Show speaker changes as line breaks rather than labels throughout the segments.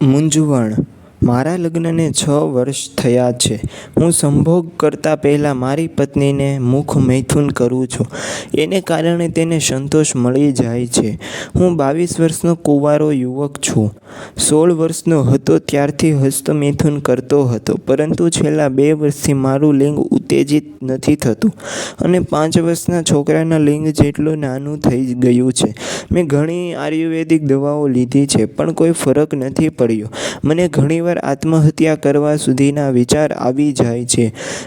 મૂંઝવણ. મારા લગ્નને 6 વર્ષ થયા છે. હું સંભોગ કરતાં પહેલાં મારી પત્નીને મુખ મૈથુન કરું છું. એને કારણે તેને સંતોષ મળી જાય છે. હું 22 વર્ષનો કુંવારો યુવક છું. 16 વર્ષનો હતો ત્યારથી હસ્તમૈથુન કરતો હતો, પરંતુ છેલ્લા 2 વર્ષથી મારું લિંગ ઉત્તેજિત નથી થતું અને 5 વર્ષના છોકરાના લિંગ જેટલું નાનું થઈ ગયું છે. મેં ઘણી આયુર્વેદિક દવાઓ લીધી છે, પણ કોઈ ફરક નથી પડ્યો. મને ઘણીવાર આત્મહત્યા કરવા સુધીના વિચાર આવી જાય છે.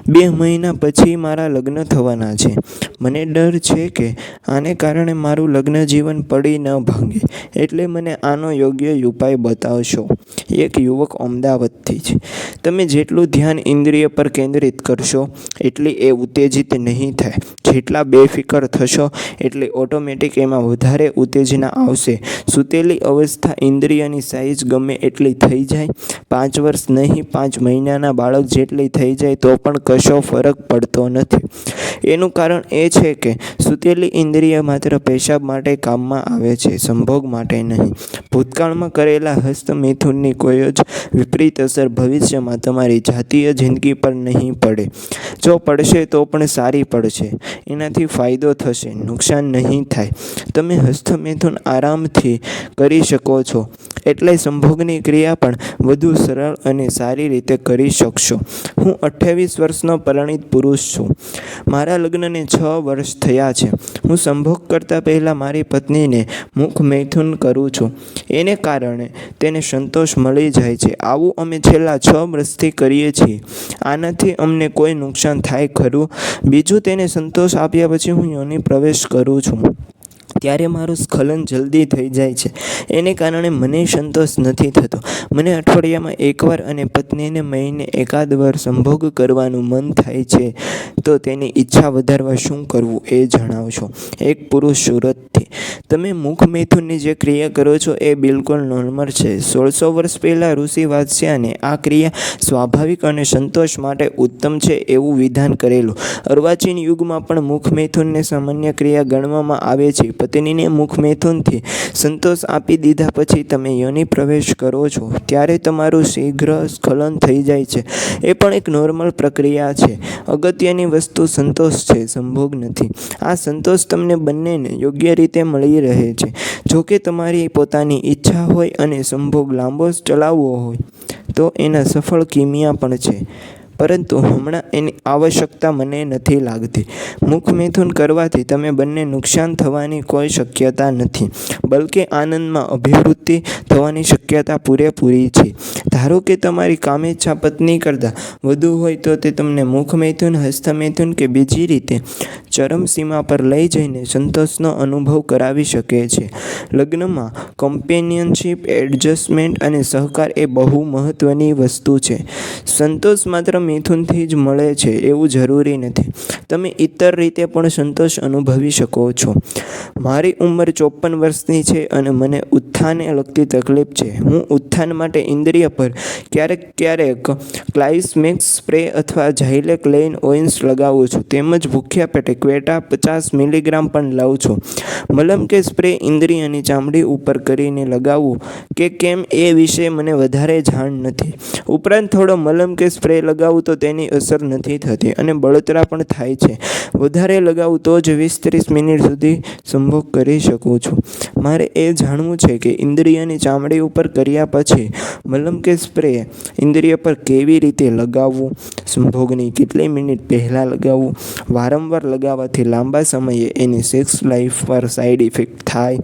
2 મહિના પછી મારા લગ્ન થવાના છે. મને ડર છે કે આને કારણે મારું લગ્ન જીવન પડી ન ભાંગે, એટલે મને આનો યોગ્ય ઉપાય બતાવશો. એક યુવક અમદાવાદથી છે. તમે જેટલું ધ્યાન ઇન્દ્રિય પર કેન્દ્રિત કરશો એટલી એ ઉત્તેજિત નહીં થાય. જેટલા બેફિકર થશો એટલે ઓટોમેટિક એમાં વધારે ઉત્તેજના આવશે. સૂતેલી અવસ્થા ઇન્દ્રિયની સાઇઝ ગમે એટલી થઈ જાય, 5 વર્ષ નહીં 5 મહિનાના બાળક જેટલી થઈ જાય તો પણ કશો ફરક પડતો નથી. એનું કારણ એ છે કે સૂતેલી ઇન્દ્રિય માત્ર પેશાબ માટે કામમાં આવે છે, સંભોગ માટે નહીં. ભૂતકાળમાં કરેલા હસ્તમૈથુનની કોઈ જ વિપરીત અસર ભવિષ્યમાં તમારી જાતીય જિંદગી પર નહીં પડે. જો પડશે તો પણ સારી પડશે. એનાથી ફાયદો થશે, નુકસાન નહીં થાય. તમે હસ્તમૈથુન આરામથી કરી શકો છો, એટલે સંભોગની ક્રિયા પણ વધુ સરળ અને સારી રીતે કરી શકશો. હું 28 વર્ષનો પરિણીત પુરુષ છું. મારા લગ્નને 6 વર્ષ થયા છે. હું સંભોગ કરતાં પહેલાં મારી પત્નીને મુખ મૈથુન કરું છું. એને કારણે તેને સંતોષ મળી જાય છે. આવું અમે છેલ્લા 6 વર્ષથી કરીએ છીએ. આનાથી અમને કોઈ નુકસાન થાય ખરું? બીજું, તેને સંતોષ આપ્યા પછી હું યોનિ પ્રવેશ કરું છું ત્યારે મારું સ્ખલન જલ્દી થઈ જાય છે. એને કારણે મને સંતોષ નથી થતો. મને અઠવાડિયામાં એકવાર અને પત્નીને મહિને એકાદ વાર સંભોગ કરવાનું મન થાય છે. તો તેની ઈચ્છા વધારવા શું કરવું એ જણાવશો. એક પુરુષ, સુરતથી. તમે મુખ મૈથુનની જે ક્રિયા કરો છો એ બિલકુલ નોર્મલ છે. 1600 વર્ષ પહેલાં ઋષિ વાત્સ્યાયને આ ક્રિયા સ્વાભાવિક અને સંતોષ માટે ઉત્તમ છે એવું વિધાન કરેલું. અર્વાચીન યુગમાં પણ મુખ મૈથુનને સામાન્ય ક્રિયા ગણવામાં આવે છે. પત્નીને મુખ મૈથુનથી સંતોષ આપી દીધા પછી તમે યોનિ પ્રવેશ કરો છો ત્યારે તમારું શીઘ્ર સ્ખલન થઈ જાય છે. એ પણ એક નોર્મલ પ્રક્રિયા છે. અગત્યની વસ્તુ સંતોષ છે, સંભોગ નથી. આ સંતોષ તમને બંનેને યોગ્ય રીતે મળી રહે છે. જો કે તમારી પોતાની ઈચ્છા હોય અને સંભોગ લાંબો ચલાવવો હોય તો એના સફળ કિમિયા પણ છે, પરંતુ હમણાં એની આવશ્યકતા મને નથી લાગતી. મુખ મૈથુન કરવાથી તમે બંને નુકસાન થવાની કોઈ શક્યતા નથી, બલકે આનંદમાં અભિવૃદ્ધિ થવાની શક્યતા પૂરેપૂરી છે. ધારો કે તમારી કામેચ્છા પત્ની કરતાં વધુ હોય તો તે તમને મુખ મૈથુન, હસ્તમૈથુન કે બીજી રીતે ચરમસીમા પર લઈ જઈને સંતોષનો અનુભવ કરાવી શકે છે. લગ્નમાં કમ્પેનિયનશિપ, એડજસ્ટમેન્ટ અને સહકાર એ બહુ મહત્ત્વની વસ્તુ છે. સંતોષ માત્ર મૈથુનથી જ મળે છે એવું જરૂરી નથી. તમે ઇતર રીતે પણ સંતોષ અનુભવી શકો છો. મારી ઉંમર 54 વર્ષની છે અને મને ઉત્થાનને લગતી તકલીફ છે. હું ઉત્થાન માટે ઇન્દ્રિય પર ક્યારેક ક્લાઇમેક્સ સ્પ્રે અથવા ઝાયલેક લેઇન ઓઇન્સ લગાવું છું. તેમજ ભૂખ્યા પેટે ક્વેટા 50 મિલીગ્રામ પણ લઉં છું. મલમ કે સ્પ્રે ઇન્દ્રિયની ચામડી ઉપર કરીને લગાવવું કે કેમ એ વિશે મને વધારે જાણ નથી. ઉપરાંત થોડો મલમ કે સ્પ્રે લગાવું તો તેની અસર નથી થતી અને બળતરા પણ થાય છે. વધારે લગાવું તો જ 20-30 મિનિટ સુધી સંભોગ કરી શકું છું. મારે એ જાણવું છે કે ઇન્દ્રિયની ચામડી ઉપર કર્યા પછી મલમ કે સ્પ્રે ઇન્દ્રિય પર કેવી રીતે લગાવવું, સંભોગની કેટલી મિનિટ પહેલાં લગાવવું, વારંવાર લગાવવાથી લાંબા સમયે એની સેક્સ લાઈફ પર સાઈડ ઇફેક્ટ થાય,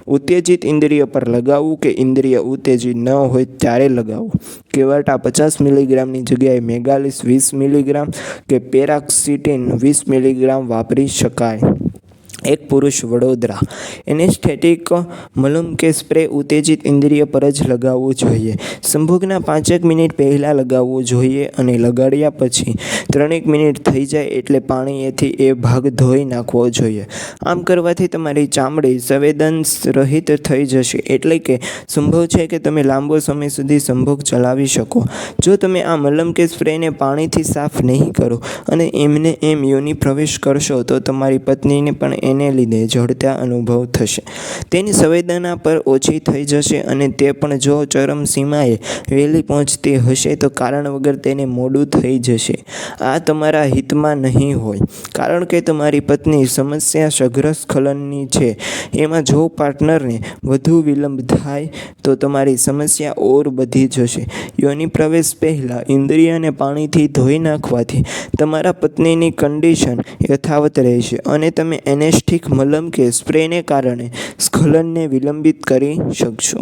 ઉત્તેજિત ઇન્દ્રિય પર લગાવવું કે ઇન્દ્રિય ઉત્તેજિત ન હોય ત્યારે લગાવવું, કેવટા 50 મિલીગ્રામની જગ્યાએ મેગાલિસ 20 મિલીગ્રામ કે પેરાક્સિટિન 20 મિલીગ્રામ વાપરી શકાય. એક પુરુષ, વડોદરા. એનેસ્થેટિક મલમ કે સ્પ્રે ઉત્તેજિત ઇન્દ્રિય પર જ લગાવવું જોઈએ. સંભોગના 5 મિનિટ પહેલાં લગાવવું જોઈએ અને લગાડ્યા પછી 3 મિનિટ થઈ જાય એટલે પાણીએથી એ ભાગ ધોઈ નાખવો જોઈએ. આમ કરવાથી તમારી ચામડી સંવેદન રહિત થઈ જશે, એટલે કે સંભવ છે કે તમે લાંબો સમય સુધી સંભોગ ચલાવી શકો. જો તમે આ મલમ કે સ્પ્રેને પાણીથી સાફ નહીં કરો અને એમને એમ યોનિ પ્રવેશ કરશો તો તમારી પત્નીને પણ તેને લીધે જડતા અનુભવ થશે. તેની સંવેદના પર ઓછી થઈ જશે અને તે પણ જો ચરમસીમાએ વહેલી પહોંચતી હશે તો કારણ વગર તેને મોડું થઈ જશે. આ તમારા હિતમાં નહીં હોય, કારણ કે તમારી પત્ની સમસ્યા સઘન સ્ખલનની છે. એમાં જો પાર્ટનરને વધુ વિલંબ થાય તો તમારી સમસ્યા ઓર વધી જશે. યોનિ પ્રવેશ પહેલાં ઇન્દ્રિયને પાણીથી ધોઈ નાખવાથી તમારા પત્નીની કન્ડિશન યથાવત રહેશે અને તમે એનેસ્થેટિક મલમ કે સ્પ્રેને કારણે સ્ખલનને વિલંબિત કરી શકશો.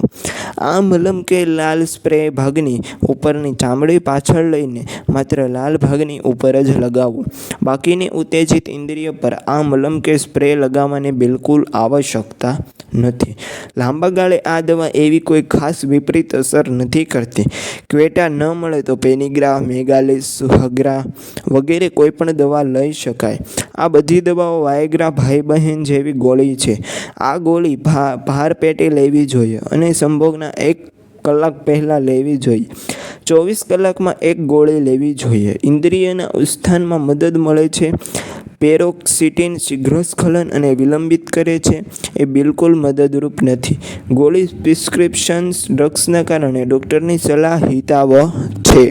આ મલમ કે લાલ સ્પ્રે ભાગની ઉપરની ચામડી પાછળ લઈને માત્ર લાલ ભાગની ઉપર જ લગાવો. બાકીની ઉત્તેજિત ઇન્દ્રિય પર આ મલમ કે સ્પ્રે લગાવવાની બિલકુલ આવશ્યકતા નથી. લાંબા ગાળે આ દવા એવી કોઈ ખાસ વિપરીત અસર નથી કરતી. ક્વેટા ન મળે તો પેનિગ્રા, મેગાલિસ, સુહગ્રા વગેરે કોઈ પણ દવા લઈ શકાય. આ બધી દવાઓ વાયગ્રા ભાઈ બહેન જેવી ગોળી છે. આ ગોળી ભાર પેટે લેવી જોઈએ અને સંભોગના 1 કલાક પહેલાં લેવી જોઈએ. 24 કલાકમાં એક ગોળી લેવી જોઈએ. ઇન્દ્રિયના ઉત્થાનમાં મદદ મળે છે. પેરોક્સિટિન શીઘ્ર સ્ખલન અને વિલંબિત કરે છે. એ બિલકુલ મદદરૂપ નથી. ગોળી પ્રિસ્ક્રિપ્શન ડ્રગ્સના કારણે ડૉક્ટરની સલાહ હિતાવહ છે.